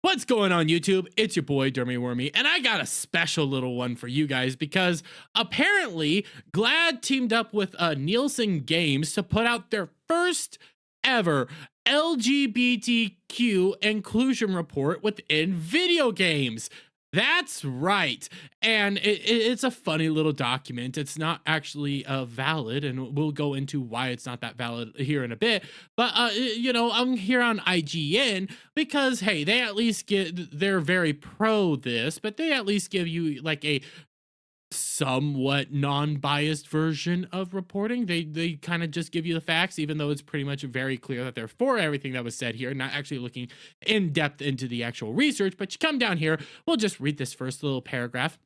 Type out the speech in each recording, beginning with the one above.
What's going on, YouTube? It's your boy Dermy Wormy, and I got a special little one for you guys because apparently Glad teamed up with Nielsen Games to put out their first ever LGBTQ inclusion report within video games. That's right. And it's a funny little document. It's not actually valid, and we'll go into why it's not that valid here in a bit. But, I'm here on IGN because, hey, they at least they're very pro this, but they at least give you like a somewhat non-biased version of reporting. They kind of just give you the facts, even though it's pretty much very clear that they're for everything that was said here, not actually looking in depth into the actual research. But you come down here, we'll just read this first little paragraph.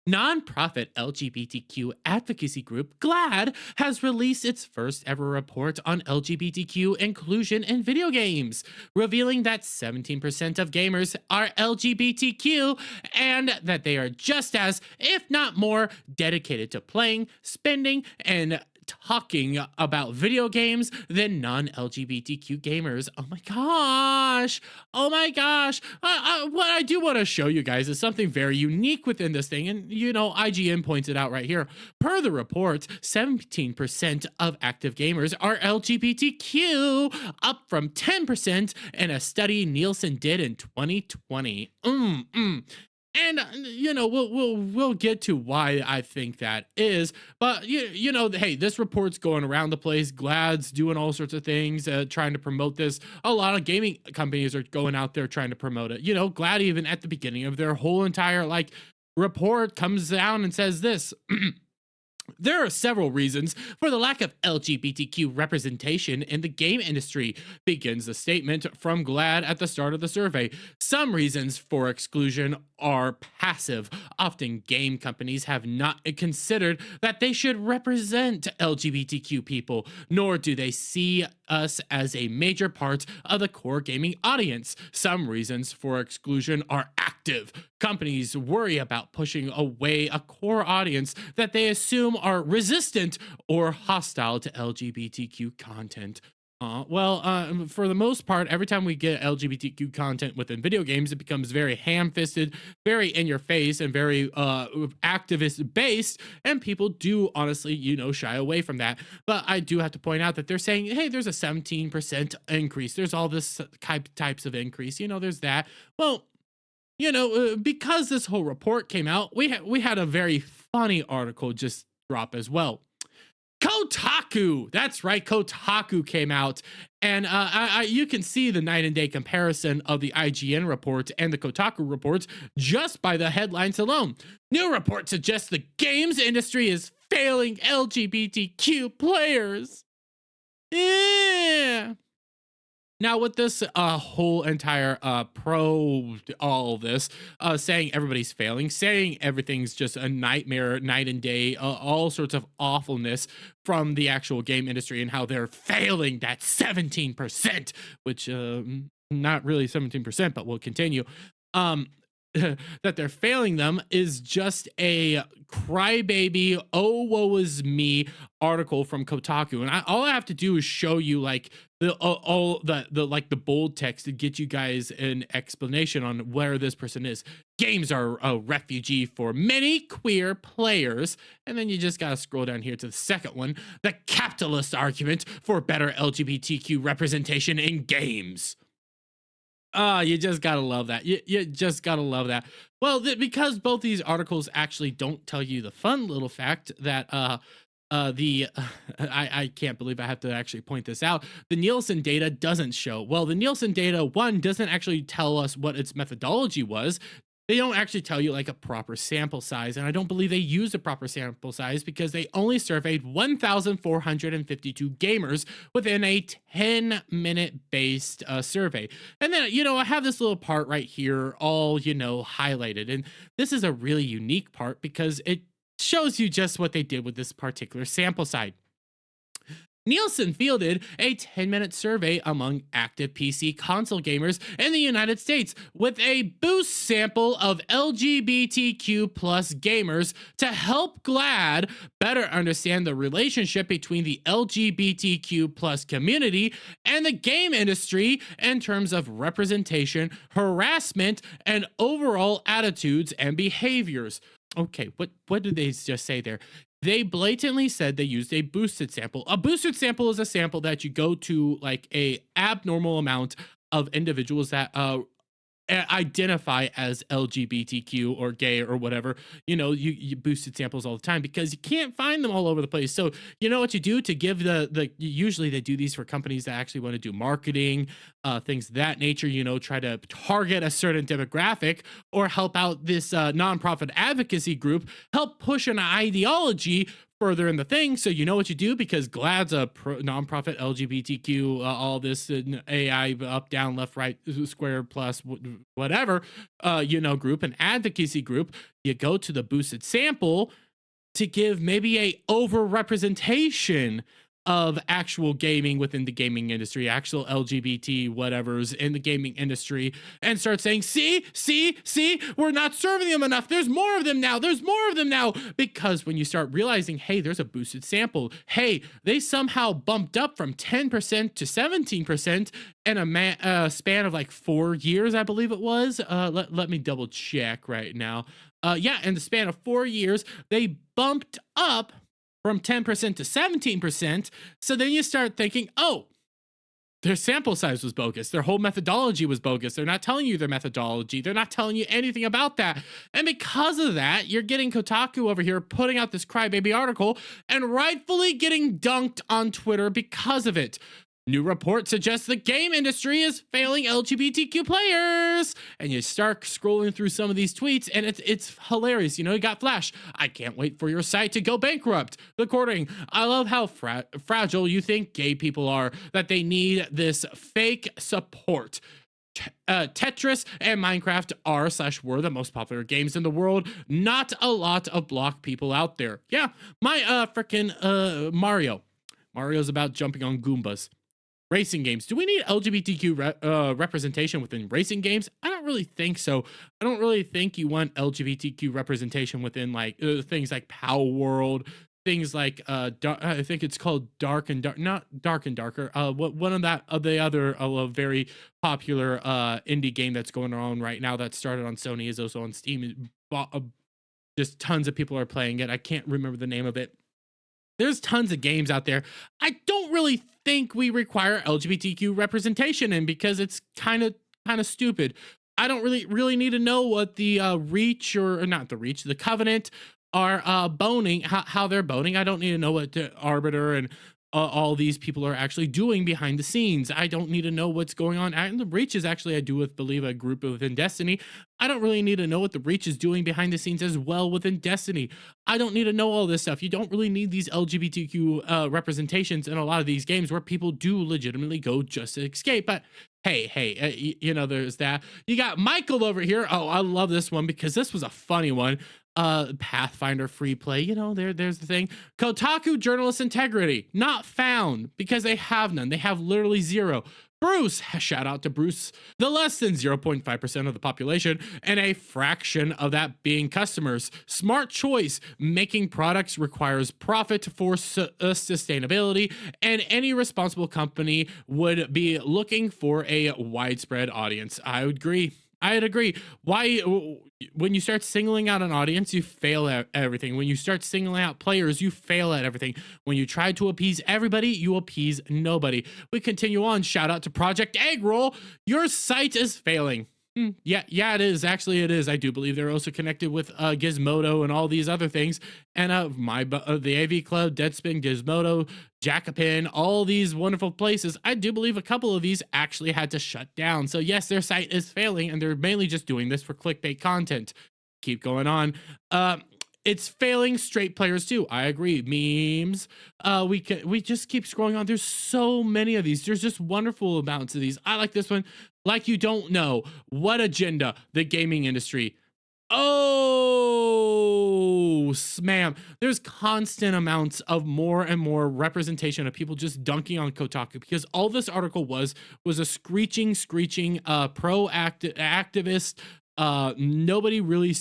Nonprofit LGBTQ advocacy group GLAD has released its first ever report on LGBTQ inclusion in video games, revealing that 17% of gamers are LGBTQ and that they are just as, if not more, dedicated to playing, spending, and talking about video games than non-LGBTQ gamers. Oh my gosh. Oh my gosh. What I do want to show you guys is something very unique within this thing. And, IGN points it out right here. Per the report, 17% of active gamers are LGBTQ, up from 10% in a study Nielsen did in 2020. And we'll get to why I think that is, but hey, this report's going around the place. Glad's doing all sorts of things, trying to promote this. A lot of gaming companies are going out there trying to promote it. Glad even at the beginning of their whole entire report comes down and says this. There are several reasons for the lack of LGBTQ representation in the game industry, begins the statement from GLAD at the start of the survey. Some reasons for exclusion are passive. Often game companies have not considered that they should represent LGBTQ people, nor do they see us as a major part of the core gaming audience. Some reasons for exclusion are active. Companies worry about pushing away a core audience that they assume are resistant or hostile to LGBTQ content. For the most part, every time we get LGBTQ content within video games, it becomes very ham-fisted, very in your face, and very activist-based, and people do honestly, shy away from that. But I do have to point out that they're saying, hey, there's a 17% increase. There's all this types of increase. There's that. Well, because this whole report came out, we had a very funny article just drop as well. Kotaku, that's right, Kotaku came out, and you can see the night and day comparison of the IGN report and the Kotaku reports just by the headlines alone. New report suggests the games industry is failing LGBTQ players. Yeah. Now, with this whole entire pro all this, saying everybody's failing, saying everything's just a nightmare, night and day, all sorts of awfulness from the actual game industry and how they're failing that 17%, which not really 17%, but we'll continue. That they're failing them is just a crybaby, oh woe is me article from Kotaku, and all I have to do is show you the bold text to get you guys an explanation on where this person is. Games are a refugee for many queer players, and then you just gotta scroll down here to the second one, the capitalist argument for better LGBTQ representation in games. You just gotta love that. You just gotta love that. Well, because both these articles actually don't tell you the fun little fact that I can't believe I have to actually point this out. The Nielsen data doesn't show. Well, the Nielsen data, one, doesn't actually tell us what its methodology was. They don't actually tell you a proper sample size, and I don't believe they used a proper sample size because they only surveyed 1,452 gamers within a 10-minute based survey. And then, I have this little part right here all, highlighted, and this is a really unique part because it shows you just what they did with this particular sample size. Nielsen fielded a 10-minute survey among active PC console gamers in the United States with a boost sample of LGBTQ plus gamers to help GLAAD better understand the relationship between the LGBTQ plus community and the game industry in terms of representation, harassment, and overall attitudes and behaviors. Okay, what did they just say there? They blatantly said they used a boosted sample. A boosted sample is a sample that you go to like a abnormal amount of individuals that identify as LGBTQ or gay or whatever. You boosted samples all the time because you can't find them all over the place. So you know what you do to give usually they do these for companies that actually want to do marketing, things of that nature, try to target a certain demographic or help out this nonprofit advocacy group, help push an ideology further in the thing. So you know what you do, because GLAAD's a nonprofit LGBTQ, all this AI up, down, left, right, square, plus, whatever, group, an advocacy group. You go to the boosted sample to give maybe a over representation of actual gaming within the gaming industry, actual LGBT whatevers in the gaming industry, and start saying, see, we're not serving them enough. There's more of them now. Because when you start realizing, hey, there's a boosted sample. Hey, they somehow bumped up from 10% to 17% in a span of like 4 years, I believe it was. Let me double check right now. In the span of 4 years, they bumped up from 10% to 17%. So then you start thinking, oh, their sample size was bogus. Their whole methodology was bogus. They're not telling you their methodology. They're not telling you anything about that. And because of that, you're getting Kotaku over here putting out this crybaby article and rightfully getting dunked on Twitter because of it. New report suggests the game industry is failing LGBTQ players. And you start scrolling through some of these tweets, and it's hilarious. You got Flash. I can't wait for your site to go bankrupt. According, I love how fragile you think gay people are, that they need this fake support. Tetris and Minecraft are/were the most popular games in the world. Not a lot of block people out there. Yeah, my freaking Mario. Mario's about jumping on Goombas. Racing games. Do we need LGBTQ representation within racing games? I don't really think so. I don't really think you want LGBTQ representation within like things like Power World, things like I think it's called Dark and Dark, not Dark and Darker. One of the other very popular indie game that's going on right now that started on Sony is also on Steam. Just tons of people are playing it. I can't remember the name of it. There's tons of games out there. I don't really think we require LGBTQ representation in, because it's kind of stupid. I don't really need to know what the Reach, or not the Reach, the Covenant are boning, how they're boning. I don't need to know what the Arbiter and all these people are actually doing behind the scenes. I don't need to know what's going on. And the Reach is actually, I do believe, a group within Destiny. I don't really need to know what the Reach is doing behind the scenes as well within Destiny. I don't need to know all this stuff. You don't really need these LGBTQ representations in a lot of these games where people do legitimately go just to escape. But hey, there's that. You got Michael over here. Oh, I love this one because this was a funny one. Pathfinder free play, there's the thing. Kotaku journalist integrity not found, because they have none. They have literally zero. Bruce, shout out to Bruce, the less than 0.5% of the population, and a fraction of that being customers. Smart choice. Making products requires profit for sustainability, and any responsible company would be looking for a widespread audience. I would agree. I'd agree. Why, when you start singling out an audience, you fail at everything. When you start singling out players, you fail at everything. When you try to appease everybody, you appease nobody. We continue on. Shout out to Project Egg Roll. Your site is failing. Yeah, it is. Actually, it is. I do believe they're also connected with Gizmodo and all these other things. And the AV Club, Deadspin, Gizmodo, Jacopin, all these wonderful places. I do believe a couple of these actually had to shut down. So yes, their site is failing, and they're mainly just doing this for clickbait content. Keep going on. It's failing straight players too. I agree. Memes. We just keep scrolling on. There's so many of these. There's just wonderful amounts of these. I like this one. Like you don't know what agenda the gaming industry. Oh, ma'am, there's constant amounts of more and more representation of people just dunking on Kotaku, because all this article was a screeching activist, nobody really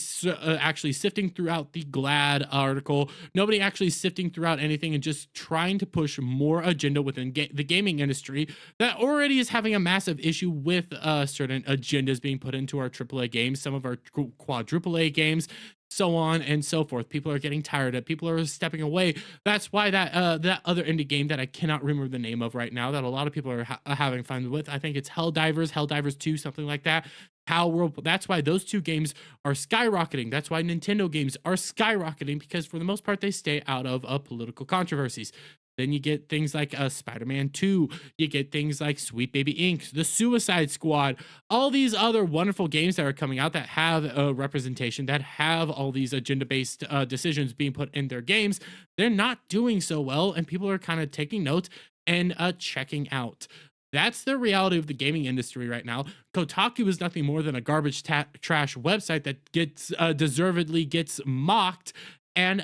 actually sifting throughout the glad article, nobody actually sifting throughout anything, and just trying to push more agenda within the gaming industry that already is having a massive issue with certain agendas being put into our AAA games, some of our quadruple A games, so on and so forth. People are getting tired of, people are stepping away. That's why that other indie game that I cannot remember the name of right now, that a lot of people are having fun with, I think it's Helldivers 2, something like that. That's why those two games are skyrocketing. That's why Nintendo games are skyrocketing, because for the most part they stay out of political controversies. Then you get things like Spider-Man 2. You get things like Sweet Baby Inc., The Suicide Squad, all these other wonderful games that are coming out that have representation, that have all these agenda-based decisions being put in their games. They're not doing so well, and people are kind of taking note and checking out. That's the reality of the gaming industry right now. Kotaku is nothing more than a garbage trash website that gets deservedly gets mocked. And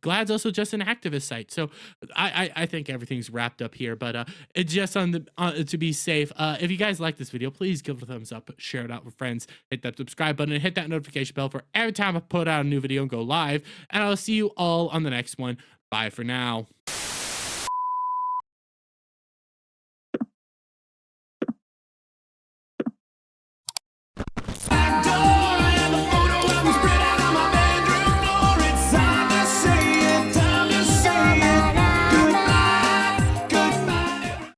Glad's also just an activist site. So I think everything's wrapped up here, but it's just to be safe. If you guys like this video, please give it a thumbs up, share it out with friends, hit that subscribe button, and hit that notification bell for every time I put out a new video and go live. And I'll see you all on the next one. Bye for now.